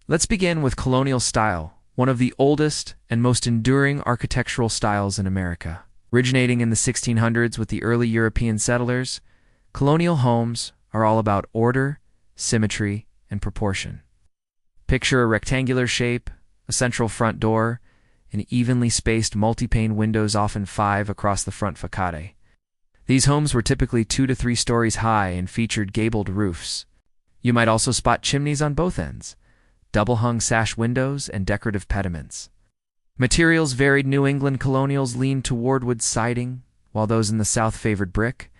Let's begin with colonial style, one of the oldest and most enduring architectural styles in America. Originating in the 1600s with the early European settlers, colonial homes are all about order, symmetry, and proportion. Picture a rectangular shape, a central front door, and evenly spaced multi-pane windows, often 5 across the front facade. These homes were typically 2 to 3 stories high and featured gabled roofs. You might also spot chimneys on both ends, double-hung sash windows, and decorative pediments. Materials varied. New England colonials leaned toward wood siding, while those in the South favored brick.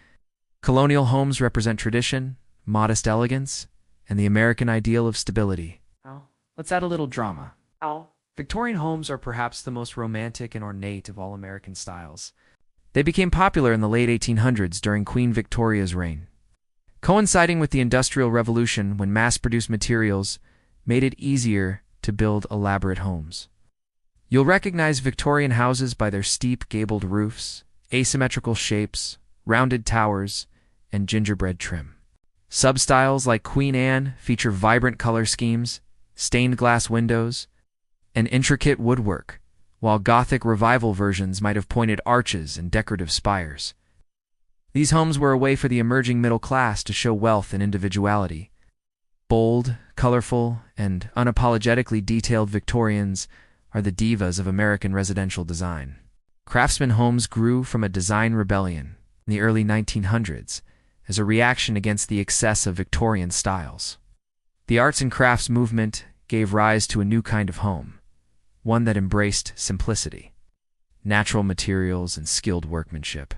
Colonial homes represent tradition, modest elegance, and the American ideal of stability. Now, let's add a little drama. Victorian homes are perhaps the most romantic and ornate of all American styles. They became popular in the late 1800s during Queen Victoria's reign, coinciding with the Industrial Revolution, when mass-produced materials made it easier to build elaborate homes. You'll recognize Victorian houses by their steep gabled roofs, asymmetrical shapes, rounded towers, and gingerbread trim. Substyles like Queen Anne feature vibrant color schemes, stained glass windows, and intricate woodwork, while Gothic Revival versions might have pointed arches and decorative spires. These homes were a way for the emerging middle class to show wealth and individuality. Bold, colorful, and unapologetically detailed Victorians are the divas of American residential design. Craftsman homes grew from a design rebellion in the early 1900s as a reaction against the excess of Victorian styles. The arts and crafts movement gave rise to a new kind of home, one that embraced simplicity, natural materials, and skilled workmanship.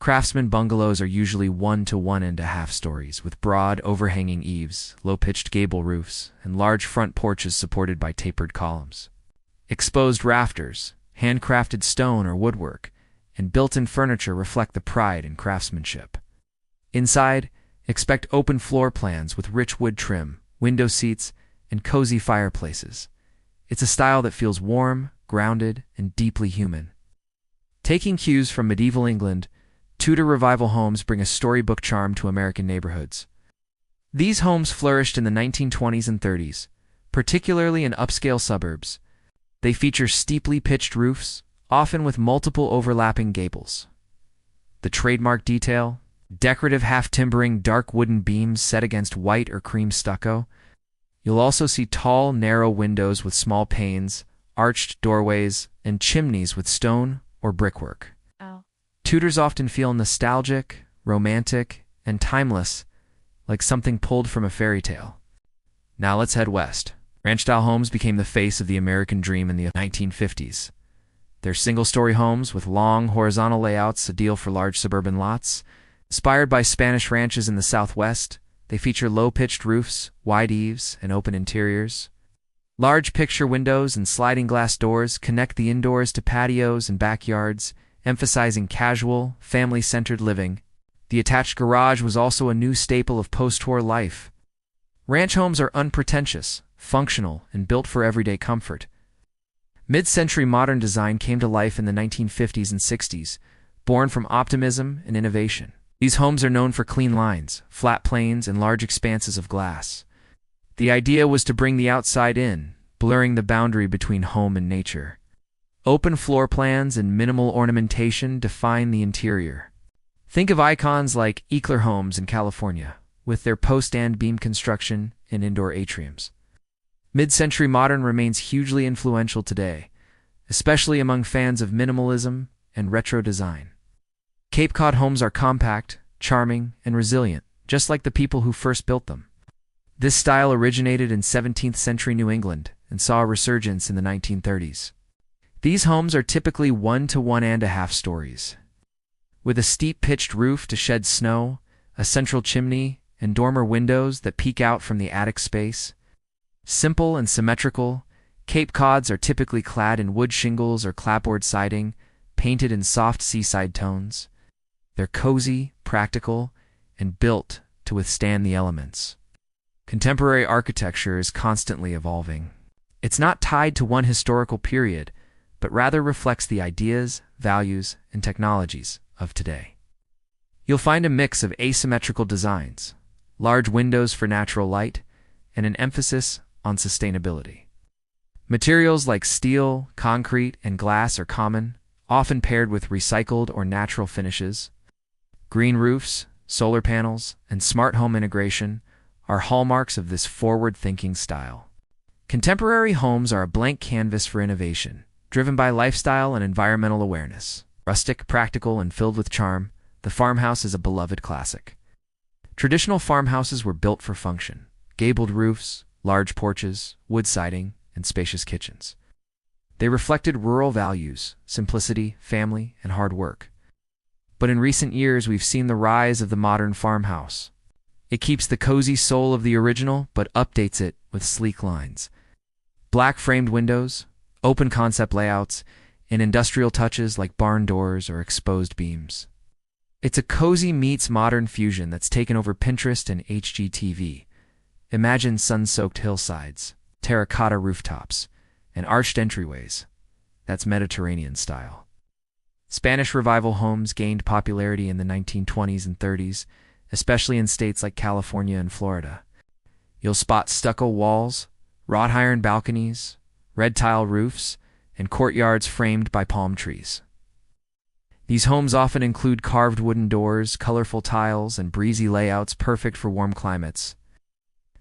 Craftsman bungalows are usually 1 to 1.5 stories, with broad, overhanging eaves, low-pitched gable roofs, and large front porches supported by tapered columns. Exposed rafters, handcrafted stone or woodwork, and built-in furniture reflect the pride in craftsmanship. Inside, expect open floor plans with rich wood trim, window seats, and cozy fireplaces. It's a style that feels warm, grounded, and deeply human. Taking cues from medieval England, Tudor Revival homes bring a storybook charm to American neighborhoods. These homes flourished in the 1920s and 30s, particularly in upscale suburbs. They feature steeply pitched roofs, often with multiple overlapping gables. The trademark detail, decorative half-timbering dark wooden beams set against white or cream stucco. You'll also see tall, narrow windows with small panes, arched doorways, and chimneys with stone or brickwork. Tudors often feel nostalgic, romantic, and timeless, like something pulled from a fairy tale. Now let's head west. Ranch-style homes became the face of the American dream in the 1950s. They're single-story homes with long, horizontal layouts, ideal for large suburban lots. Inspired by Spanish ranches in the Southwest, they feature low-pitched roofs, wide eaves, and open interiors. Large picture windows and sliding glass doors connect the indoors to patios and backyards, emphasizing casual, family-centered living. The attached garage was also a new staple of post-war life. Ranch homes are unpretentious, functional, and built for everyday comfort. Mid-century modern design came to life in the 1950s and 60s, born from optimism and innovation. These homes are known for clean lines, flat planes, and large expanses of glass. The idea was to bring the outside in, blurring the boundary between home and nature. Open floor plans and minimal ornamentation define the interior. Think of icons like Eckler Homes in California, with their post-and beam construction and indoor atriums. Mid-century modern remains hugely influential today, especially among fans of minimalism and retro design. Cape Cod homes are compact, charming, and resilient, just like the people who first built them. This style originated in 17th century New England and saw a resurgence in the 1930s. These homes are typically 1 to 1.5 stories, with a steep pitched roof to shed snow, a central chimney, and dormer windows that peek out from the attic space. Simple and symmetrical, Cape Cods are typically clad in wood shingles or clapboard siding, painted in soft seaside tones. They're cozy, practical, and built to withstand the elements. Contemporary architecture is constantly evolving. It's not tied to one historical period, but rather reflects the ideas, values, and technologies of today. You'll find a mix of asymmetrical designs, large windows for natural light, and an emphasis on sustainability. Materials like steel, concrete, and glass are common, often paired with recycled or natural finishes. Green roofs, solar panels, and smart home integration are hallmarks of this forward-thinking style. Contemporary homes are a blank canvas for innovation, driven by lifestyle and environmental awareness. Rustic, practical, and filled with charm, the farmhouse is a beloved classic. Traditional farmhouses were built for function: gabled roofs, large porches, wood siding, and spacious kitchens. They reflected rural values, simplicity, family, and hard work. But in recent years, we've seen the rise of the modern farmhouse. It keeps the cozy soul of the original, but updates it with sleek lines. Black framed windows, open concept layouts, and industrial touches like barn doors or exposed beams. It's a cozy meets modern fusion that's taken over Pinterest and HGTV. Imagine sun-soaked hillsides, terracotta rooftops, and arched entryways. That's Mediterranean style. Spanish Revival homes gained popularity in the 1920s and 30s, especially in states like California and Florida. You'll spot stucco walls, wrought iron balconies, red tile roofs, and courtyards framed by palm trees. These homes often include carved wooden doors, colorful tiles, and breezy layouts perfect for warm climates.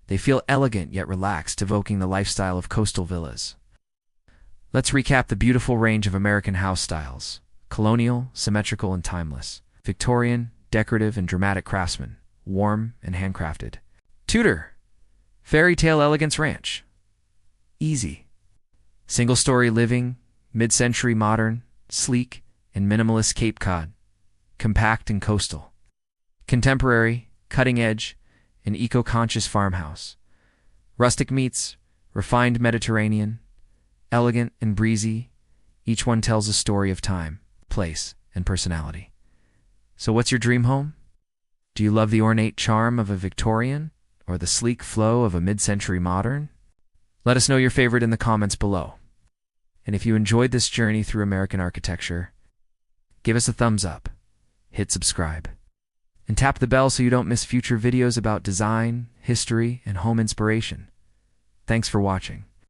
They feel elegant yet relaxed, evoking the lifestyle of coastal villas. Let's recap the beautiful range of American house styles: colonial, symmetrical, and timeless; Victorian, decorative and dramatic craftsman, warm and handcrafted; Tudor, fairy tale elegance ranch, easy; single-story living, mid-century modern, sleek, and minimalist Cape Cod, compact and coastal; contemporary, cutting-edge, and eco-conscious farmhouse; rustic meets refined Mediterranean, elegant and breezy. Each one tells a story of time, place, and personality. So what's your dream home? Do you love the ornate charm of a Victorian or the sleek flow of a mid-century modern? Let us know your favorite in the comments below. And if you enjoyed this journey through American architecture, give us a thumbs up, hit subscribe, and tap the bell so you don't miss future videos about design, history, and home inspiration. Thanks for watching.